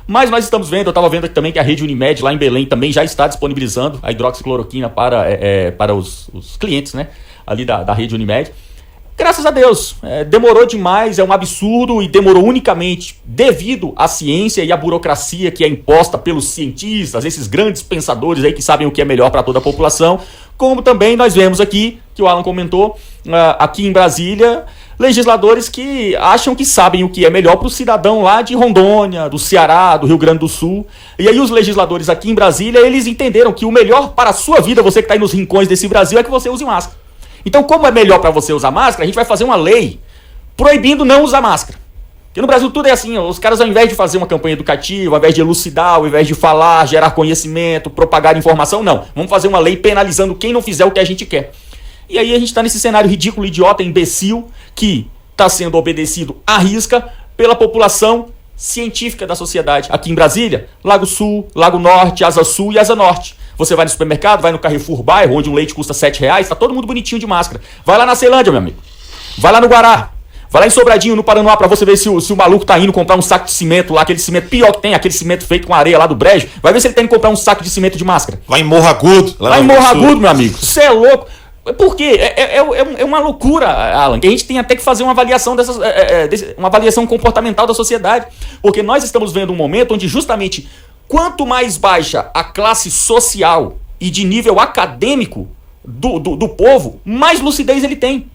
Mas nós estamos vendo, eu estava vendo aqui também que a rede Unimed lá em Belém também já está disponibilizando a hidroxicloroquina para os clientes, né, ali da rede Unimed. Graças a Deus, demorou demais, é um absurdo e demorou unicamente devido à ciência e à burocracia que é imposta pelos cientistas, esses grandes pensadores aí que sabem o que é melhor para toda a população, como também nós vemos aqui, que o Alan comentou, aqui em Brasília, legisladores que acham que sabem o que é melhor para o cidadão lá de Rondônia, do Ceará, do Rio Grande do Sul. E aí os legisladores aqui em Brasília, eles entenderam que o melhor para a sua vida, você que está aí nos rincões desse Brasil, é que você use máscara. Então, como é melhor para você usar máscara, a gente vai fazer uma lei proibindo não usar máscara. Porque no Brasil tudo é assim, os caras ao invés de fazer uma campanha educativa, ao invés de elucidar, ao invés de falar, gerar conhecimento, propagar informação, não. Vamos fazer uma lei penalizando quem não fizer o que a gente quer. E aí a gente está nesse cenário ridículo, idiota, imbecil, que está sendo obedecido à risca pela população científica da sociedade. Aqui em Brasília, Lago Sul, Lago Norte, Asa Sul e Asa Norte. Você vai no supermercado, vai no Carrefour Bairro, onde um leite custa R$7, tá todo mundo bonitinho de máscara. Vai lá na Ceilândia, meu amigo. Vai lá no Guará. Vai lá em Sobradinho, no Paranoá, pra você ver se o maluco tá indo comprar um saco de cimento lá, aquele cimento pior que tem, aquele cimento feito com areia lá do brejo. Vai ver se ele tá indo comprar um saco de cimento de máscara. Lá em Morro Agudo. Lá em Morro Agudo, meu amigo. Você é louco. Por quê? É uma loucura, Alan, que a gente tem até que fazer uma avaliação uma avaliação comportamental da sociedade. Porque nós estamos vendo um momento onde justamente quanto mais baixa a classe social e de nível acadêmico do povo, mais lucidez ele tem.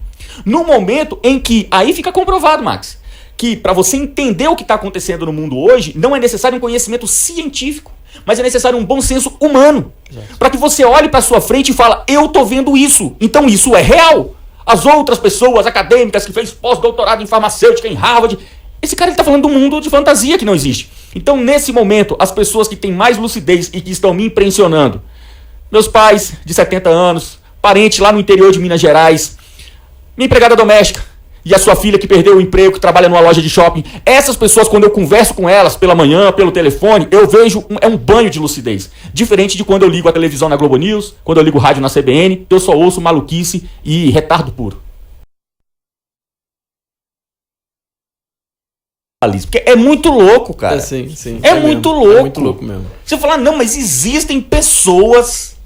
No momento em que, aí fica comprovado, Max, que para você entender o que está acontecendo no mundo hoje, não é necessário um conhecimento científico, mas é necessário um bom senso humano. Para que você olhe para sua frente e fala, eu tô vendo isso, então isso é real. As outras pessoas acadêmicas que fez pós-doutorado em farmacêutica em Harvard, esse cara está falando de um mundo de fantasia que não existe. Então, nesse momento, as pessoas que têm mais lucidez e que estão me impressionando, meus pais de 70 anos, parente lá no interior de Minas Gerais, minha empregada doméstica e a sua filha que perdeu o emprego, que trabalha numa loja de shopping. Essas pessoas, quando eu converso com elas pela manhã, pelo telefone, eu vejo um banho de lucidez. Diferente de quando eu ligo a televisão na Globo News, quando eu ligo o rádio na CBN, eu só ouço maluquice e retardo puro. Porque é muito louco, cara. Sim. É muito louco. É muito louco mesmo. Você falar, não, mas existem pessoas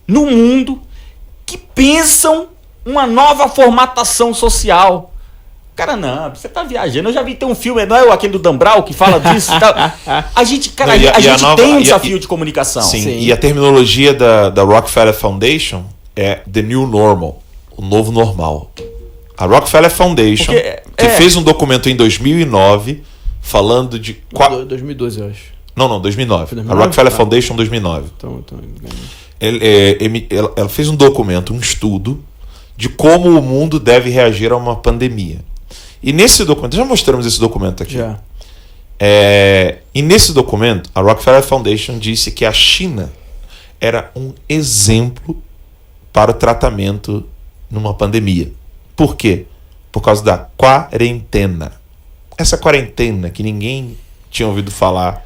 no mundo que pensam uma nova formatação social. Cara, não, você tá viajando. Eu já vi ter um filme, não é aquele do Dan Brown que fala disso? A gente, cara, não, a gente tem um desafio de comunicação. Sim, e a terminologia da Rockefeller Foundation é The New Normal, o novo normal. A Rockefeller Foundation, que fez um documento em 2009 falando de... 2012, eu acho. Não, 2009. A Rockefeller Foundation, 2009. Ela fez um documento, um estudo de como o mundo deve reagir a uma pandemia. E nesse documento, já mostramos esse documento aqui. Já. E nesse documento, a Rockefeller Foundation disse que a China era um exemplo para o tratamento numa pandemia. Por quê? Por causa da quarentena. Essa quarentena que ninguém tinha ouvido falar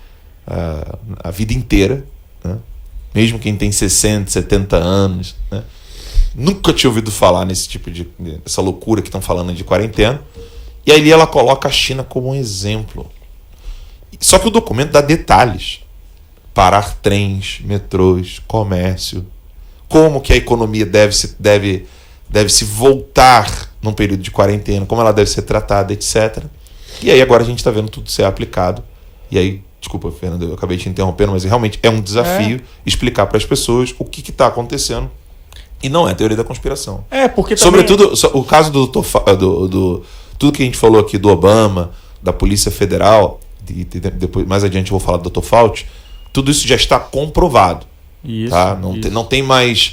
a vida inteira, né? Mesmo quem tem 60, 70 anos, né? Nunca tinha ouvido falar nesse tipo essa loucura que estão falando de quarentena. E aí ela coloca a China como um exemplo. Só que o documento dá detalhes. Parar trens, metrôs, comércio, como que a economia deve se voltar num período de quarentena, como ela deve ser tratada, etc. E aí agora a gente está vendo tudo ser aplicado. E aí, desculpa, Fernando, eu acabei te interrompendo, mas realmente é um desafio explicar para as pessoas o que está acontecendo. E não é teoria da conspiração. Porque também... Sobretudo, o caso do tudo que a gente falou aqui do Obama, da Polícia Federal, depois, mais adiante eu vou falar do Dr. Fauci, tudo isso já está comprovado. Isso, tá? Não tem mais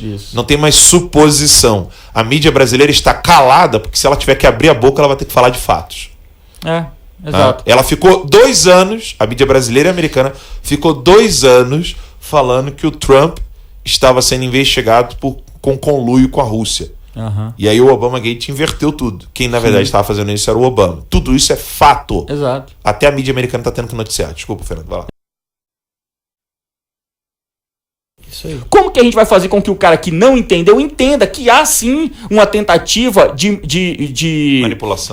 suposição. A mídia brasileira está calada, porque se ela tiver que abrir a boca, ela vai ter que falar de fatos. Exato. Ela ficou 2 anos, a mídia brasileira e americana ficou 2 anos falando que o Trump estava sendo investigado com conluio com a Rússia. E aí o Obamagate inverteu tudo. Quem na verdade estava fazendo isso era o Obama. Tudo isso é fato. Exato. Até a mídia americana está tendo que noticiar. Desculpa, Fernando, vai lá. Isso aí. Como que a gente vai fazer com que o cara que não entendeu entenda que há sim uma tentativa de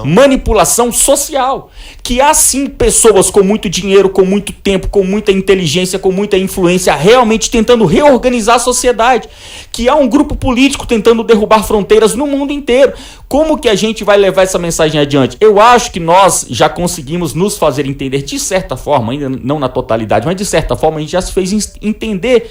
manipulação social? Que há sim pessoas com muito dinheiro, com muito tempo, com muita inteligência, com muita influência, realmente tentando reorganizar a sociedade? Que há um grupo político tentando derrubar fronteiras no mundo inteiro? Como que a gente vai levar essa mensagem adiante? Eu acho que nós já conseguimos nos fazer entender, de certa forma, ainda não na totalidade, mas de certa forma a gente já se fez entender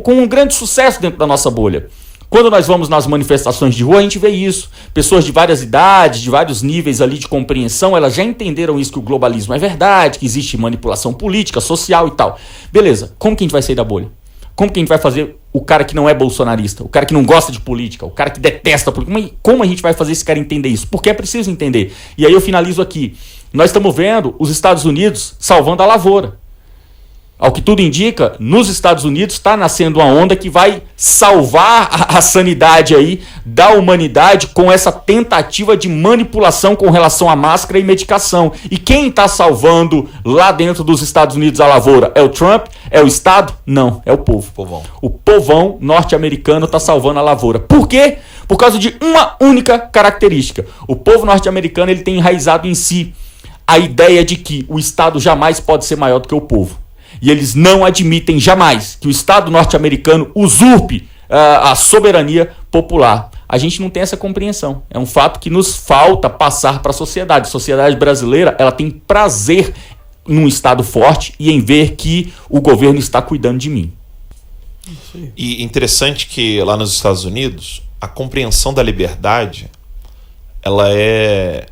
com um grande sucesso dentro da nossa bolha. Quando nós vamos nas manifestações de rua, a gente vê isso. Pessoas de várias idades, de vários níveis ali de compreensão, elas já entenderam isso, que o globalismo é verdade, que existe manipulação política, social e tal. Beleza, como que a gente vai sair da bolha? Como que a gente vai fazer o cara que não é bolsonarista, o cara que não gosta de política, o cara que detesta a política? Como a gente vai fazer esse cara entender isso? Porque é preciso entender. E aí eu finalizo aqui. Nós estamos vendo os Estados Unidos salvando a lavoura. Ao que tudo indica, nos Estados Unidos está nascendo uma onda que vai salvar a sanidade aí da humanidade com essa tentativa de manipulação com relação à máscara e medicação. E quem está salvando lá dentro dos Estados Unidos a lavoura? É o Trump? É o Estado? Não, é o povo. O povão norte-americano está salvando a lavoura. Por quê? Por causa de uma única característica. O povo norte-americano ele tem enraizado em si a ideia de que o Estado jamais pode ser maior do que o povo. E eles não admitem jamais que o Estado norte-americano usurpe a soberania popular. A gente não tem essa compreensão. É um fato que nos falta passar para a sociedade. A sociedade brasileira ela tem prazer num Estado forte e em ver que o governo está cuidando de mim. E interessante que lá nos Estados Unidos, a compreensão da liberdade ela é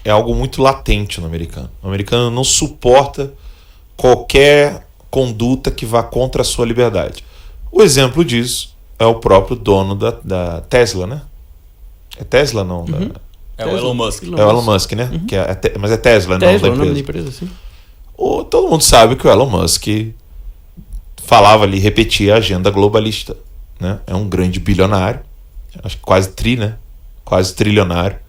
algo muito latente no americano. O americano não suporta qualquer conduta que vá contra a sua liberdade. O exemplo disso é o próprio dono da Tesla, né? É Tesla, não? Uhum. É o Elon Musk. É o Elon Musk, né? Uhum. Mas é Tesla, não? Tesla, o nome da empresa, sim. Todo mundo sabe que o Elon Musk falava ali, repetia a agenda globalista, né? É um grande bilionário, acho que quase né? Quase trilionário.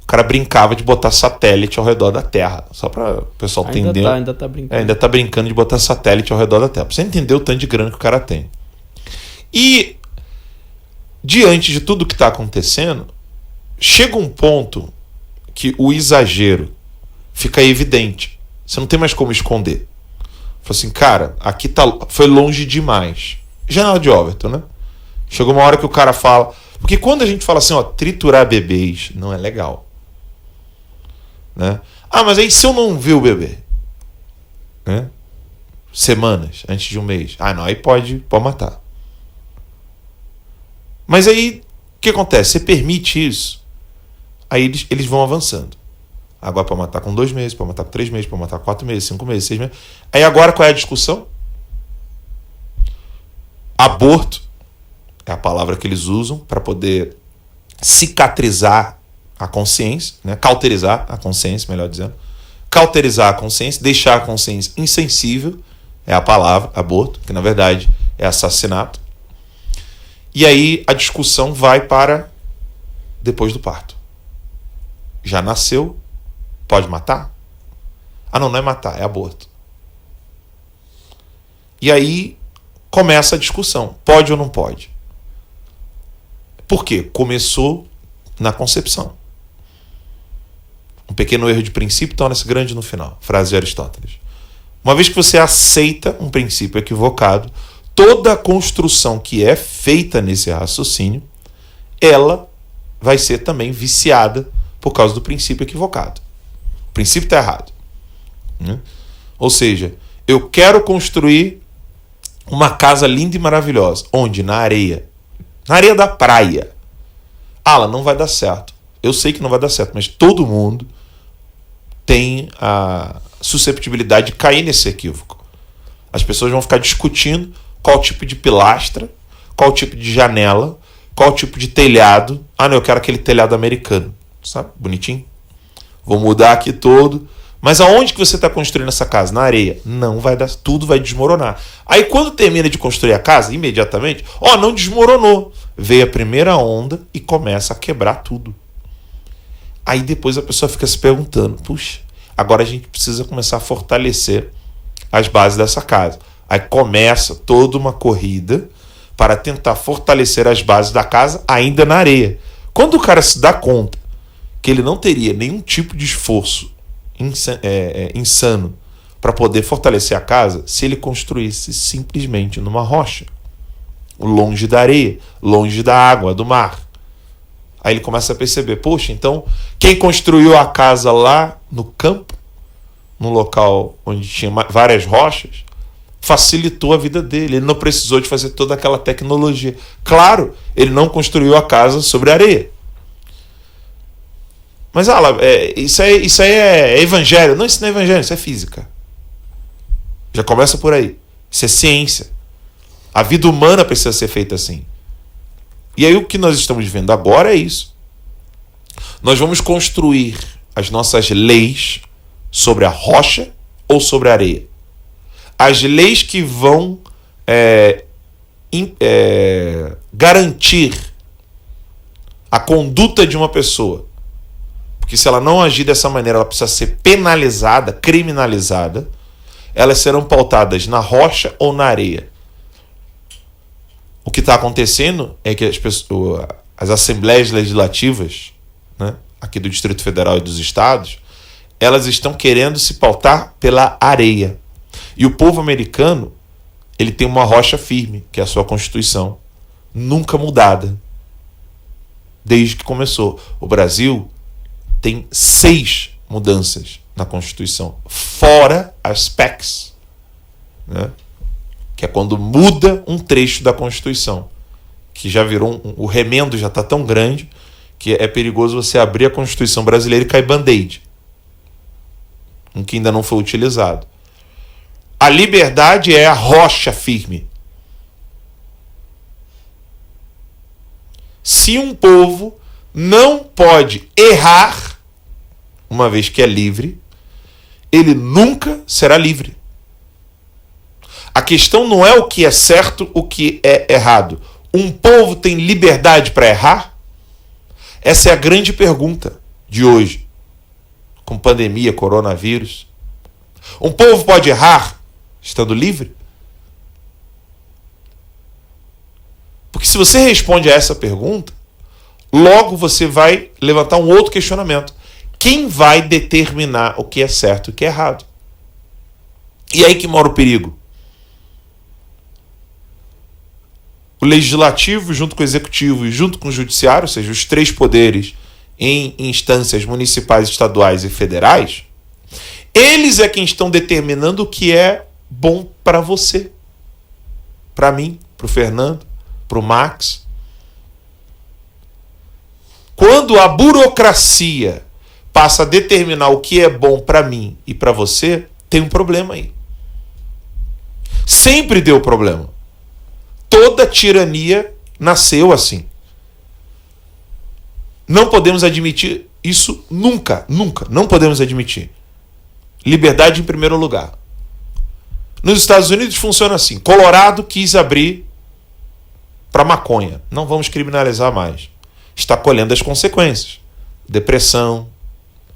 O cara brincava de botar satélite ao redor da Terra. Só para o pessoal entender. Ainda tá brincando. Ainda tá brincando de botar satélite ao redor da Terra. Pra você entender o tanto de grana que o cara tem. E, diante de tudo que está acontecendo, chega um ponto que o exagero fica evidente. Você não tem mais como esconder. Fala assim, cara, aqui foi longe demais. General de Overton, né? Chegou uma hora que o cara fala... Porque quando a gente fala assim, ó, triturar bebês, não é legal. Né? Ah, mas aí se eu não ver o bebê, né? Semanas, antes de um mês, não, aí pode matar. Mas aí, o que acontece? Você permite isso, aí eles vão avançando. Agora para matar com 2 meses, para matar com 3 meses, para matar com 4 meses, 5 meses, 6 meses. Aí agora qual é a discussão? Aborto é a palavra que eles usam para poder cicatrizar a consciência, né? Cauterizar a consciência, melhor dizendo. Cauterizar a consciência, deixar a consciência insensível, é a palavra, aborto, que na verdade é assassinato. E aí a discussão vai para depois do parto. Já nasceu, pode matar? Não é matar, é aborto. E aí começa a discussão, pode ou não pode? Por quê? Começou na concepção. Um pequeno erro de princípio torna-se grande no final. Frase de Aristóteles. Uma vez que você aceita um princípio equivocado, toda a construção que é feita nesse raciocínio, ela vai ser também viciada por causa do princípio equivocado. O princípio está errado. Ou seja, eu quero construir uma casa linda e maravilhosa. Onde? Na areia. Na areia da praia. Não vai dar certo. Eu sei que não vai dar certo, mas todo mundo tem a susceptibilidade de cair nesse equívoco. As pessoas vão ficar discutindo qual tipo de pilastra, qual tipo de janela, qual tipo de telhado. Não, eu quero aquele telhado americano. Sabe? Bonitinho. Vou mudar aqui todo. Mas aonde que você está construindo essa casa? Na areia. Não vai dar, tudo vai desmoronar. Aí quando termina de construir a casa, imediatamente, não desmoronou. Veio a primeira onda e começa a quebrar tudo. Aí depois a pessoa fica se perguntando, puxa, agora a gente precisa começar a fortalecer as bases dessa casa. Aí começa toda uma corrida para tentar fortalecer as bases da casa ainda na areia. Quando o cara se dá conta que ele não teria nenhum tipo de esforço insano para poder fortalecer a casa se ele construísse simplesmente numa rocha, longe da areia, longe da água, do mar. Aí ele começa a perceber, poxa, então quem construiu a casa lá no campo, num local onde tinha várias rochas, facilitou a vida dele. Ele não precisou de fazer toda aquela tecnologia. Claro, ele não construiu a casa sobre areia. Mas isso aí é evangelho. Não, isso não é evangelho, isso é física. Já começa por aí. Isso é ciência. A vida humana precisa ser feita assim. E aí o que nós estamos vendo agora é isso. Nós vamos construir as nossas leis sobre a rocha ou sobre a areia. As leis que vão garantir a conduta de uma pessoa. Porque se ela não agir dessa maneira, ela precisa ser penalizada, criminalizada. Elas serão pautadas na rocha ou na areia. O que está acontecendo é que as assembleias legislativas, né, aqui do Distrito Federal e dos estados, elas estão querendo se pautar pela areia. E o povo americano, ele tem uma rocha firme, que é a sua Constituição, nunca mudada, desde que começou. O Brasil tem 6 mudanças na Constituição, fora as PECs, né? Que é quando muda um trecho da Constituição, que já virou o remendo já está tão grande que é perigoso você abrir a Constituição brasileira e cair band-aid, um que ainda não foi utilizado. A liberdade é a rocha firme. Se um povo não pode errar, uma vez que é livre, ele nunca será livre. A questão não é o que é certo, o que é errado. Um povo tem liberdade para errar? Essa é a grande pergunta de hoje, com pandemia, coronavírus. Um povo pode errar estando livre? Porque se você responde a essa pergunta, logo você vai levantar um outro questionamento. Quem vai determinar o que é certo e o que é errado? E aí que mora o perigo. O legislativo, junto com o executivo e junto com o judiciário, ou seja, os 3 poderes em instâncias municipais, estaduais e federais, eles é quem estão determinando o que é bom para você, para mim, para o Fernando, para o Max. Quando a burocracia passa a determinar o que é bom para mim e para você, tem um problema aí. Sempre deu problema. Toda tirania nasceu assim. Não podemos admitir isso nunca, nunca. Não podemos admitir. Liberdade em primeiro lugar. Nos Estados Unidos funciona assim. Colorado quis abrir para maconha. Não vamos criminalizar mais. Está colhendo as consequências. Depressão,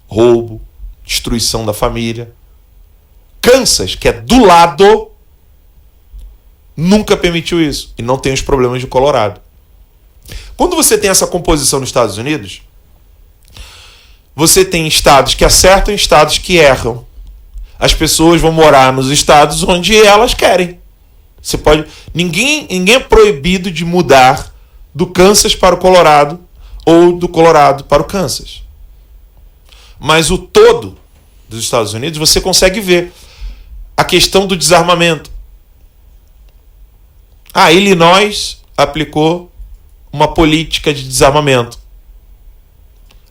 roubo, destruição da família. Kansas, que é do lado, nunca permitiu isso. E não tem os problemas de Colorado. Quando você tem essa composição nos Estados Unidos, você tem estados que acertam e estados que erram. As pessoas vão morar nos estados onde elas querem. Você pode... Ninguém é proibido de mudar do Kansas para o Colorado ou do Colorado para o Kansas. Mas o todo dos Estados Unidos você consegue ver. A questão do desarmamento. Illinois aplicou uma política de desarmamento.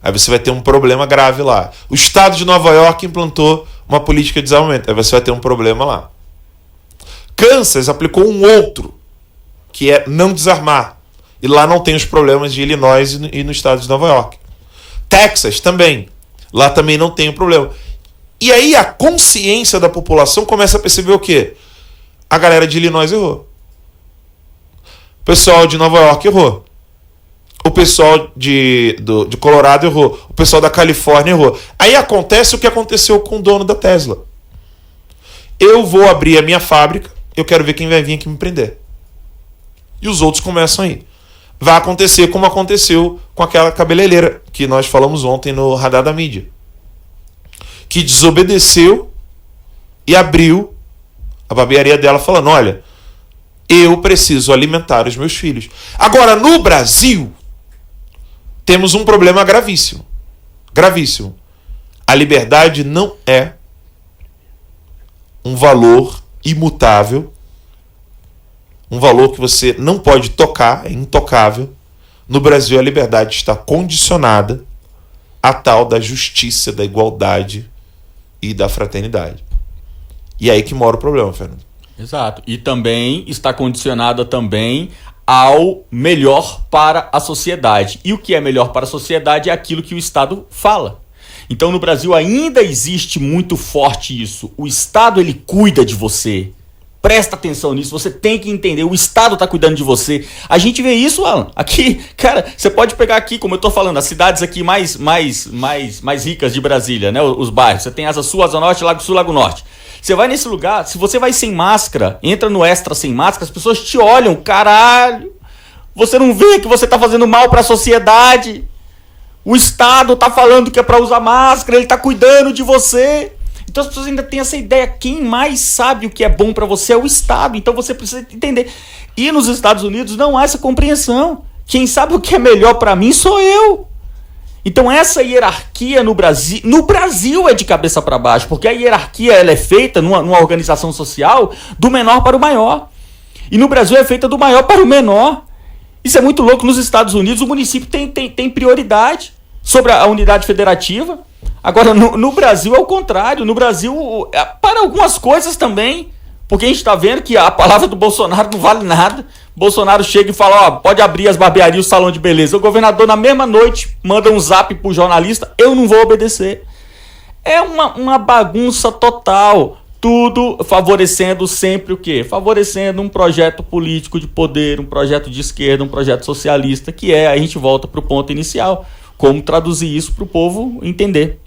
Aí você vai ter um problema grave lá. O estado de Nova York implantou uma política de desarmamento. Aí você vai ter um problema lá. Kansas aplicou um outro, que é não desarmar. E lá não tem os problemas de Illinois e no estado de Nova York. Texas também. Lá também não tem o problema. E aí a consciência da população começa a perceber o quê? A galera de Illinois errou. O pessoal de Nova York errou. O pessoal de Colorado errou. O pessoal da Califórnia errou. Aí acontece o que aconteceu com o dono da Tesla. Eu vou abrir a minha fábrica eu quero ver quem vai vir aqui me prender. E os outros começam aí. Vai acontecer como aconteceu com aquela cabeleireira que nós falamos ontem no Radar da Mídia, que desobedeceu e abriu a barbearia dela falando, olha, eu preciso alimentar os meus filhos. Agora, no Brasil, temos um problema gravíssimo. Gravíssimo. A liberdade não é um valor imutável, um valor que você não pode tocar, é intocável. No Brasil, a liberdade está condicionada à tal da justiça, da igualdade e da fraternidade. E é aí que mora o problema, Fernando. Exato. E também está condicionada também ao melhor para a sociedade. E o que é melhor para a sociedade é aquilo que o Estado fala. Então, no Brasil ainda existe muito forte isso. O Estado, ele cuida de você. Presta atenção nisso, você tem que entender, o Estado está cuidando de você. A gente vê isso, Alan, aqui, cara, você pode pegar aqui, como eu estou falando, as cidades aqui mais ricas de Brasília, né, os bairros. Você tem Asa Sul, Asa Norte, Lago Sul, Lago Norte. Você vai nesse lugar, se você vai sem máscara, entra no Extra sem máscara, as pessoas te olham, caralho, você não vê que você está fazendo mal para a sociedade? O Estado está falando que é para usar máscara, ele está cuidando de você. Então as pessoas ainda têm essa ideia, quem mais sabe o que é bom para você é o Estado, então você precisa entender. E nos Estados Unidos não há essa compreensão. Quem sabe o que é melhor para mim sou eu. Então essa hierarquia no Brasil é de cabeça para baixo, porque a hierarquia ela é feita numa organização social do menor para o maior. E no Brasil é feita do maior para o menor. Isso é muito louco. Nos Estados Unidos o município tem prioridade sobre a unidade federativa. Agora, no Brasil é o contrário. No Brasil, para algumas coisas também, porque a gente está vendo que a palavra do Bolsonaro não vale nada. Bolsonaro chega e fala, ó, pode abrir as barbearias, o salão de beleza. O governador, na mesma noite, manda um zap pro jornalista, eu não vou obedecer. É uma bagunça total. Tudo favorecendo sempre o quê? Favorecendo um projeto político de poder, um projeto de esquerda, um projeto socialista, que a gente volta pro ponto inicial. Como traduzir isso para o povo entender.